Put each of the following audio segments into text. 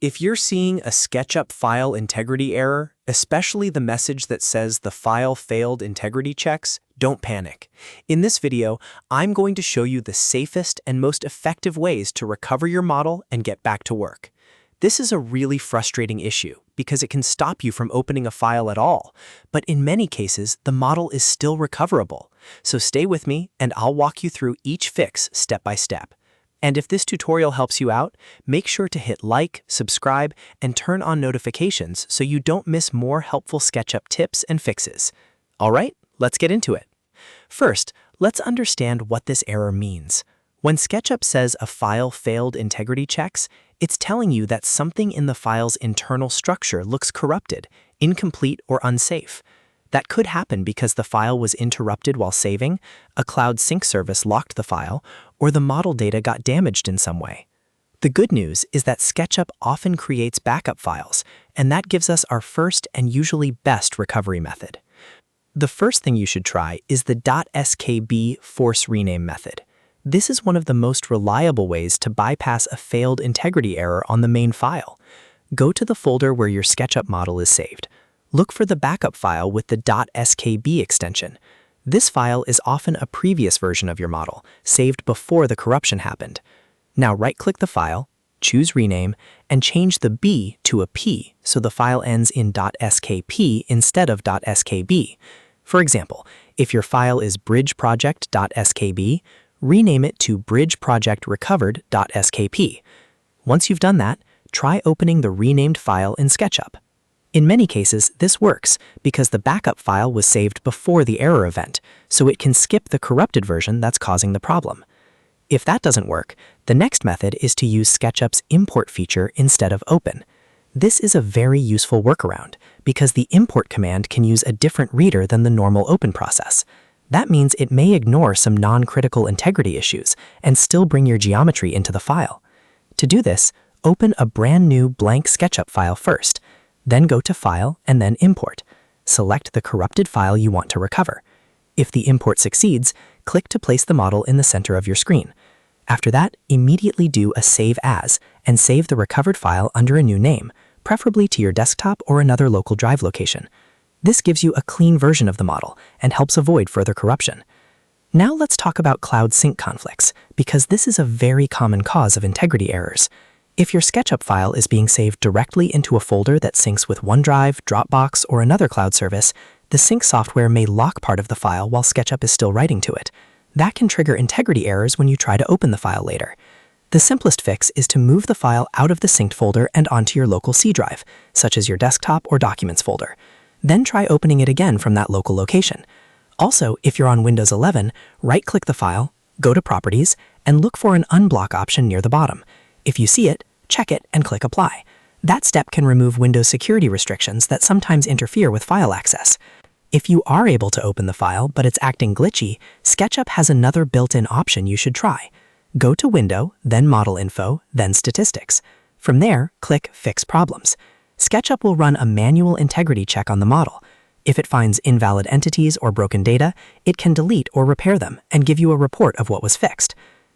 If you're seeing a SketchUp file integrity error, especially the message that says the file failed integrity checks, don't panic. In this video, I'm going to show you the safest and most effective ways to recover your model and get back to work. This is a really frustrating issue because it can stop you from opening a file at all, but in many cases, the model is still recoverable. So stay with me and I'll walk you through each fix step by step. And if this tutorial helps you out, make sure to hit like, subscribe, and turn on notifications so you don't miss more helpful SketchUp tips and fixes. All right, let's get into it. First, let's understand what this error means. When SketchUp says a file failed integrity checks, it's telling you that something in the file's internal structure looks corrupted, incomplete, or unsafe. That could happen because the file was interrupted while saving, a cloud sync service locked the file, or the model data got damaged in some way. The good news is that SketchUp often creates backup files, and that gives us our first and usually best recovery method. The first thing you should try is the .skb force rename method. This is one of the most reliable ways to bypass a failed integrity error on the main file. Go to the folder where your SketchUp model is saved. Look for the backup file with the .skb extension. This file is often a previous version of your model, saved before the corruption happened. Now right-click the file, choose Rename, and change the B to a P so the file ends in .skp instead of .skb. For example, if your file is bridgeproject.skb, rename it to bridgeprojectrecovered.skp. Once you've done that, try opening the renamed file in SketchUp. In many cases, this works because the backup file was saved before the error event, so it can skip the corrupted version that's causing the problem. If that doesn't work, the next method is to use SketchUp's import feature instead of open. This is a very useful workaround because the import command can use a different reader than the normal open process. That means it may ignore some non-critical integrity issues and still bring your geometry into the file. To do this, open a brand new blank SketchUp file first. Then go to File and then Import. Select the corrupted file you want to recover. If the import succeeds, click to place the model in the center of your screen. After that, immediately do a Save As and save the recovered file under a new name, preferably to your desktop or another local drive location. This gives you a clean version of the model and helps avoid further corruption. Now let's talk about cloud sync conflicts, because this is a very common cause of integrity errors. If your SketchUp file is being saved directly into a folder that syncs with OneDrive, Dropbox, or another cloud service, the sync software may lock part of the file while SketchUp is still writing to it. That can trigger integrity errors when you try to open the file later. The simplest fix is to move the file out of the synced folder and onto your local C drive, such as your desktop or documents folder. Then try opening it again from that local location. Also, if you're on Windows 11, right-click the file, go to Properties, and look for an unblock option near the bottom. If you see it, check it and click Apply. That step can remove Windows security restrictions that sometimes interfere with file access. If you are able to open the file but it's acting glitchy, SketchUp has another built-in option you should try. Go to Window, then Model Info, then Statistics. From there, click Fix Problems. SketchUp will run a manual integrity check on the model. If it finds invalid entities or broken data, it can delete or repair them and give you a report of what was fixed.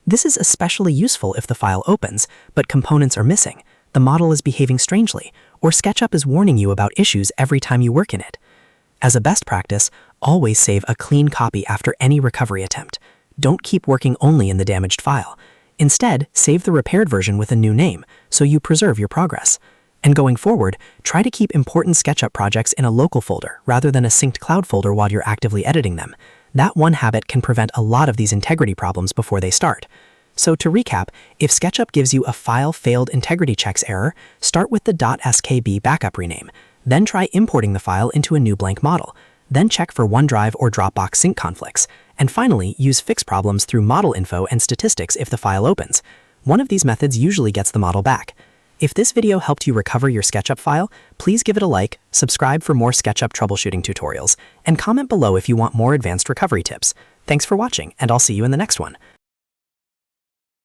This is especially useful if the file opens, but components are missing, the model is behaving strangely, or SketchUp is warning you about issues every time you work in it. As a best practice, always save a clean copy after any recovery attempt. Don't keep working only in the damaged file. Instead, save the repaired version with a new name, so you preserve your progress. And going forward, try to keep important SketchUp projects in a local folder rather than a synced cloud folder while you're actively editing them. That one habit can prevent a lot of these integrity problems before they start. So to recap, if SketchUp gives you a file failed integrity checks error, start with the .skb backup rename. Then try importing the file into a new blank model. Then check for OneDrive or Dropbox sync conflicts. And finally, use fix problems through Model Info and Statistics if the file opens. One of these methods usually gets the model back. If this video helped you recover your SketchUp file, please give it a like, subscribe for more SketchUp troubleshooting tutorials, and comment below if you want more advanced recovery tips. Thanks for watching, and I'll see you in the next one.